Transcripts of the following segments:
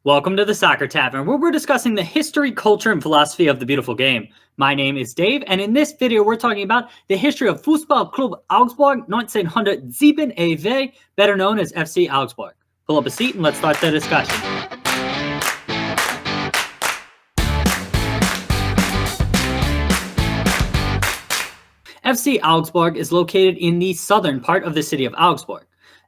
Welcome to the Soccer Tavern, where we're discussing the history, culture, and philosophy of the beautiful game. My name is Dave, and in this video, we're talking about the history of Fußball-Club Augsburg 1907 e.V., better known as FC Augsburg. Pull up a seat and let's start the discussion. FC Augsburg is located in the southern part of the city of Augsburg.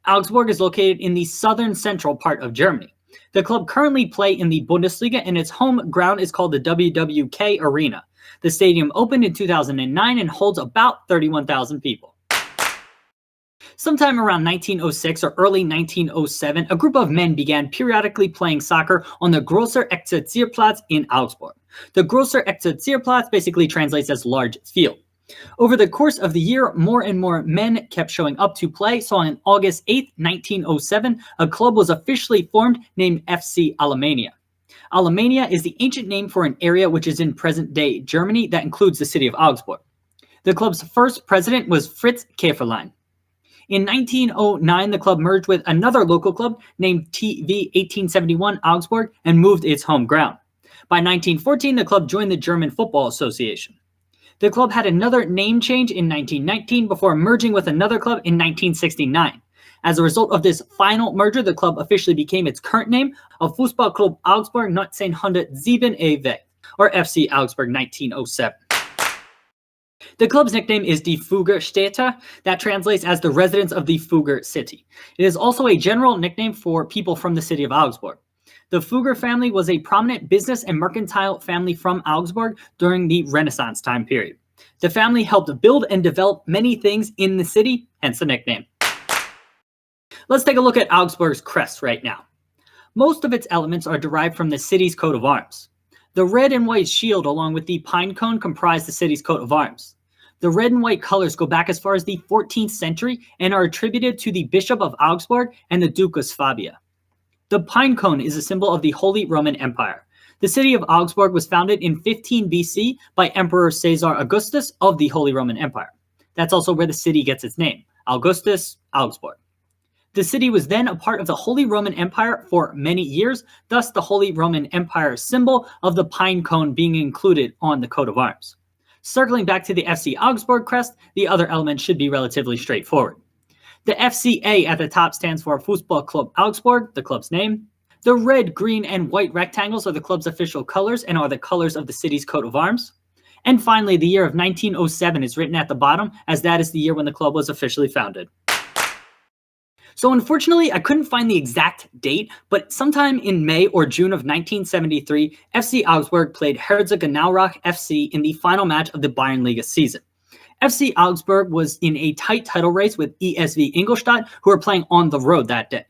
Augsburg is located in the southern central part of Germany. The club currently play in the Bundesliga, and its home ground is called the WWK Arena. The stadium opened in 2009 and holds about 31,000 people. Sometime around 1906 or early 1907, a group of men began periodically playing soccer on the Grosser Exerzierplatz in Augsburg. The Grosser Exerzierplatz basically translates as large field. Over the course of the year, more and more men kept showing up to play, so on August 8, 1907, a club was officially formed named FC Alemannia. Alemannia is the ancient name for an area which is in present-day Germany that includes the city of Augsburg. The club's first president was Fritz Käferlein. In 1909, the club merged with another local club named TV 1871 Augsburg and moved its home ground. By 1914, the club joined the German Football Association. The club had another name change in 1919 before merging with another club in 1969. As a result of this final merger, the club officially became its current name of Fußball-Club Augsburg 1907 e.V., or FC Augsburg 1907. The club's nickname is Die Fuggerstätte, that translates as the residents of the Fugger city. It is also a general nickname for people from the city of Augsburg. The Fugger family was a prominent business and mercantile family from Augsburg during the Renaissance time period. The family helped build and develop many things in the city, hence the nickname. Let's take a look at Augsburg's crest right now. Most of its elements are derived from the city's coat of arms. The red and white shield along with the pine cone comprise the city's coat of arms. The red and white colors go back as far as the 14th century and are attributed to the Bishop of Augsburg and the Duke of Swabia. The pine cone is a symbol of the Holy Roman Empire. The city of Augsburg was founded in 15 BC by Emperor Caesar Augustus of the Holy Roman Empire. That's also where the city gets its name, Augustus, Augsburg. The city was then a part of the Holy Roman Empire for many years, thus the Holy Roman Empire symbol of the pine cone being included on the coat of arms. Circling back to the FC Augsburg crest, the other elements should be relatively straightforward. The FCA at the top stands for Fußball-Club Augsburg, the club's name. The red, green, and white rectangles are the club's official colors and are the colors of the city's coat of arms. And finally, the year of 1907 is written at the bottom, as that is the year when the club was officially founded. So unfortunately, I couldn't find the exact date, but sometime in May or June of 1973, FC Augsburg played Herzogenaurach FC in the final match of the Bayernliga season. FC Augsburg was in a tight title race with ESV Ingolstadt, who were playing on the road that day.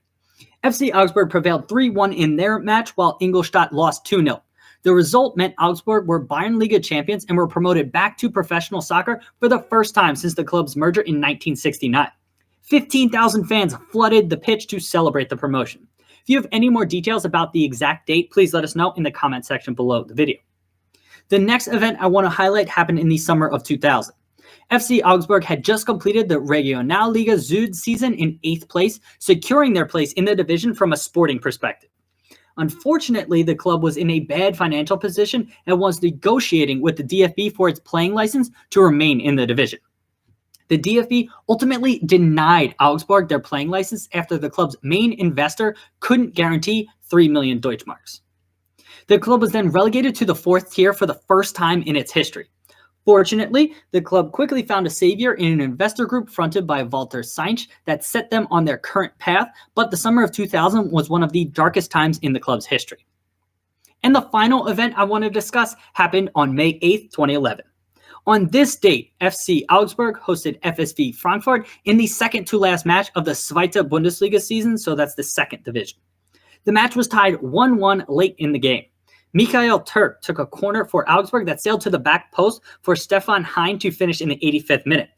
FC Augsburg prevailed 3-1 in their match, while Ingolstadt lost 2-0. The result meant Augsburg were Bayernliga champions and were promoted back to professional soccer for the first time since the club's merger in 1969. 15,000 fans flooded the pitch to celebrate the promotion. If you have any more details about the exact date, please let us know in the comment section below the video. The next event I want to highlight happened in the summer of 2000. FC Augsburg had just completed the Regionalliga Süd season in 8th place, securing their place in the division from a sporting perspective. Unfortunately, the club was in a bad financial position and was negotiating with the DFB for its playing license to remain in the division. The DFB ultimately denied Augsburg their playing license after the club's main investor couldn't guarantee 3 million Deutschmarks. The club was then relegated to the 4th tier for the first time in its history. Fortunately, the club quickly found a savior in an investor group fronted by Walter Seinsch that set them on their current path, but the summer of 2000 was one of the darkest times in the club's history. And the final event I want to discuss happened on May 8, 2011. On this date, FC Augsburg hosted FSV Frankfurt in the second-to-last match of the Zweite Bundesliga season, so that's the second division. The match was tied 1-1 late in the game. Michael Turk took a corner for Augsburg that sailed to the back post for Stefan Hein to finish in the 85th minute.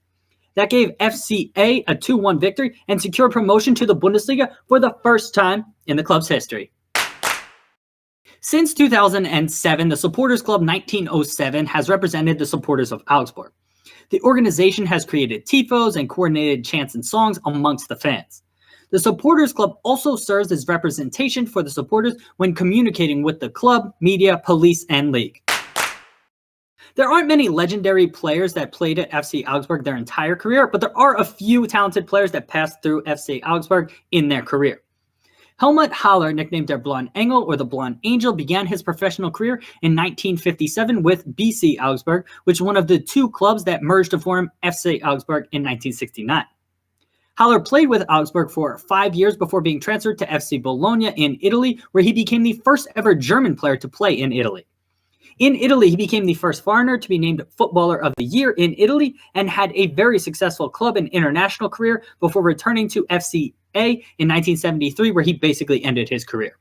That gave FCA a 2-1 victory and secured promotion to the Bundesliga for the first time in the club's history. Since 2007, the Supporters Club 1907 has represented the supporters of Augsburg. The organization has created tifos and coordinated chants and songs amongst the fans. The Supporters Club also serves as representation for the supporters when communicating with the club, media, police, and league. There aren't many legendary players that played at FC Augsburg their entire career, but there are a few talented players that passed through FC Augsburg in their career. Helmut Haller, nicknamed der Blonde Engel or the Blonde Angel, began his professional career in 1957 with BC Augsburg, which is one of the two clubs that merged to form FC Augsburg in 1969. Haller played with Augsburg for 5 years before being transferred to FC Bologna in Italy, where he became the first ever German player to play in Italy. In Italy, he became the first foreigner to be named Footballer of the Year in Italy and had a very successful club and international career before returning to FCA in 1973, where he basically ended his career.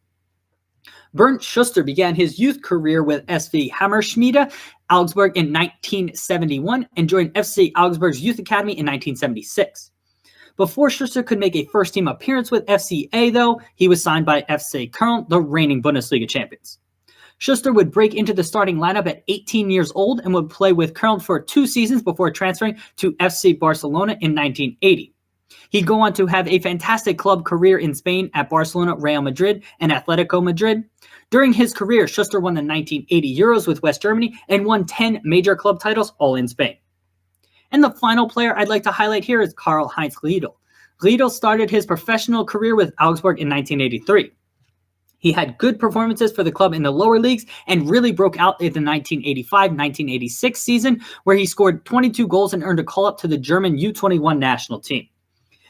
Bernd Schuster began his youth career with SV Hammerschmiede Augsburg in 1971 and joined FC Augsburg's youth academy in 1976. Before Schuster could make a first-team appearance with FCA, though, he was signed by FC Köln, the reigning Bundesliga champions. Schuster would break into the starting lineup at 18 years old and would play with Köln for 2 seasons before transferring to FC Barcelona in 1980. He'd go on to have a fantastic club career in Spain at Barcelona, Real Madrid, and Atletico Madrid. During his career, Schuster won the 1980 Euros with West Germany and won 10 major club titles, all in Spain. And the final player I'd like to highlight here is Karl-Heinz. Riedel started his professional career with Augsburg in 1983. He had good performances for the club in the lower leagues and really broke out in the 1985-1986 season, where he scored 22 goals and earned a call-up to the German U21 national team.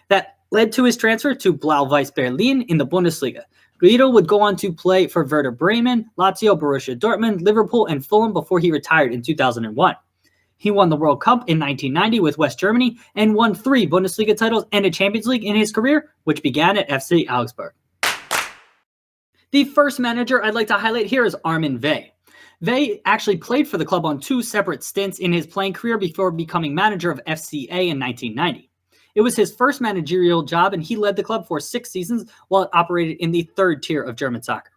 That led to his transfer to Blau-Weiß Berlin in the Bundesliga. Riedel would go on to play for Werder Bremen, Lazio, Borussia Dortmund, Liverpool, and Fulham before he retired in 2001. He won the World Cup in 1990 with West Germany and won 3 Bundesliga titles and a Champions League in his career, which began at FC Augsburg. The first manager I'd like to highlight here is Armin Veh. Veh actually played for the club on 2 separate stints in his playing career before becoming manager of FCA in 1990. It was his first managerial job, and he led the club for 6 seasons while it operated in the 3rd tier of German soccer.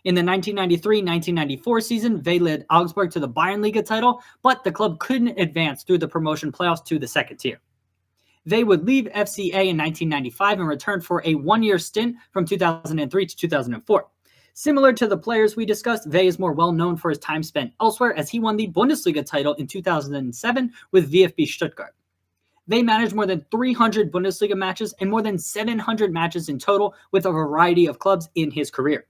In the 1993-1994 season, Veh led Augsburg to the Bayernliga title, but the club couldn't advance through the promotion playoffs to the 2nd tier. Veh would leave FCA in 1995 and return for a 1-year stint from 2003 to 2004. Similar to the players we discussed, Veh is more well known for his time spent elsewhere, as he won the Bundesliga title in 2007 with VfB Stuttgart. Veh managed more than 300 Bundesliga matches and more than 700 matches in total with a variety of clubs in his career.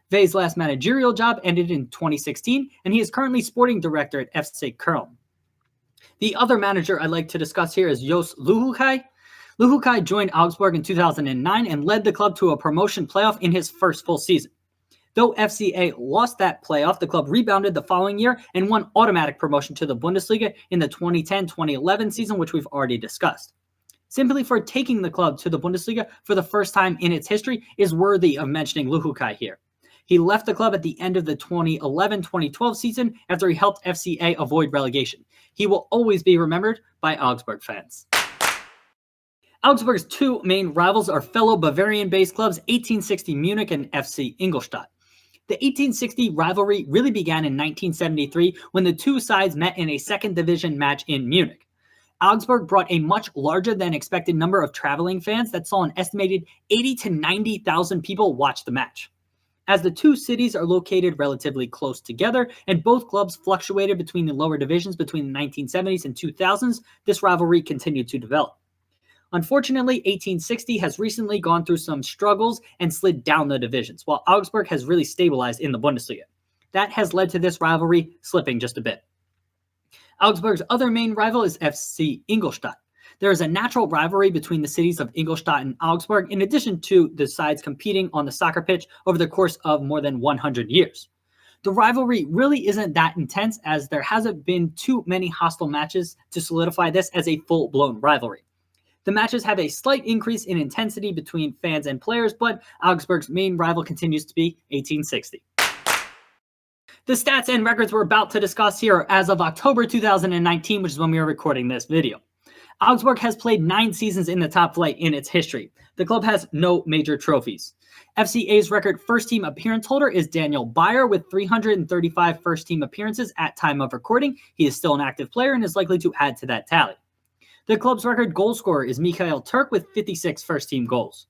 Veh's last managerial job ended in 2016, and he is currently sporting director at FC Köln. The other manager I'd like to discuss here is Jos Luhukay. Luhukay joined Augsburg in 2009 and led the club to a promotion playoff in his first full season. Though FCA lost that playoff, the club rebounded the following year and won automatic promotion to the Bundesliga in the 2010-2011 season, which we've already discussed. Simply for taking the club to the Bundesliga for the first time in its history is worthy of mentioning Luhukay here. He left the club at the end of the 2011-2012 season after he helped FCA avoid relegation. He will always be remembered by Augsburg fans. Augsburg's 2 main rivals are fellow Bavarian-based clubs 1860 Munich and FC Ingolstadt. The 1860 rivalry really began in 1973 when the 2 sides met in a 2nd division match in Munich. Augsburg brought a much larger than expected number of traveling fans that saw an estimated 80 to 90,000 people watch the match. As the 2 cities are located relatively close together and both clubs fluctuated between the lower divisions between the 1970s and 2000s, this rivalry continued to develop. Unfortunately, 1860 has recently gone through some struggles and slid down the divisions, while Augsburg has really stabilized in the Bundesliga. That has led to this rivalry slipping just a bit. Augsburg's other main rival is FC Ingolstadt. There is a natural rivalry between the cities of Ingolstadt and Augsburg, in addition to the sides competing on the soccer pitch over the course of more than 100 years. The rivalry really isn't that intense, as there hasn't been too many hostile matches to solidify this as a full-blown rivalry. The matches have a slight increase in intensity between fans and players, but Augsburg's main rival continues to be 1860. The stats and records we're about to discuss here are as of October 2019, which is when we are recording this video. Augsburg has played 9 seasons in the top flight in its history. The club has no major trophies. FCA's record first-team appearance holder is Daniel Bayer with 335 first-team appearances at time of recording. He is still an active player and is likely to add to that tally. The club's record goal scorer is Mikhail Turk with 56 first-team goals.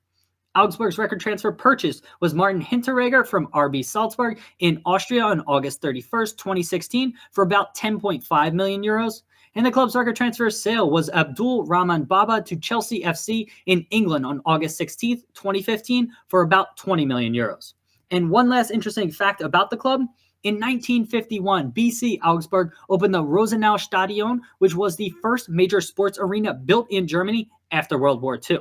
Augsburg's record transfer purchase was Martin Hinteregger from RB Salzburg in Austria on August 31st, 2016 for about 10.5 million euros. And the club's record transfer sale was Abdul Rahman Baba to Chelsea FC in England on August 16th, 2015 for about 20 million euros. And one last interesting fact about the club, in 1951, BC Augsburg opened the Rosenau Stadion, which was the first major sports arena built in Germany after World War II.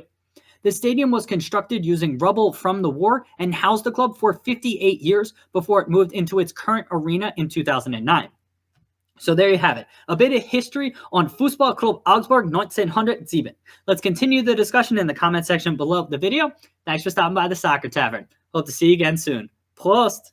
The stadium was constructed using rubble from the war and housed the club for 58 years before it moved into its current arena in 2009. So there you have it, a bit of history on Fußball-Club Augsburg 1907. Let's continue the discussion in the comment section below the video. Thanks for stopping by the Soccer Tavern. Hope to see you again soon. Prost!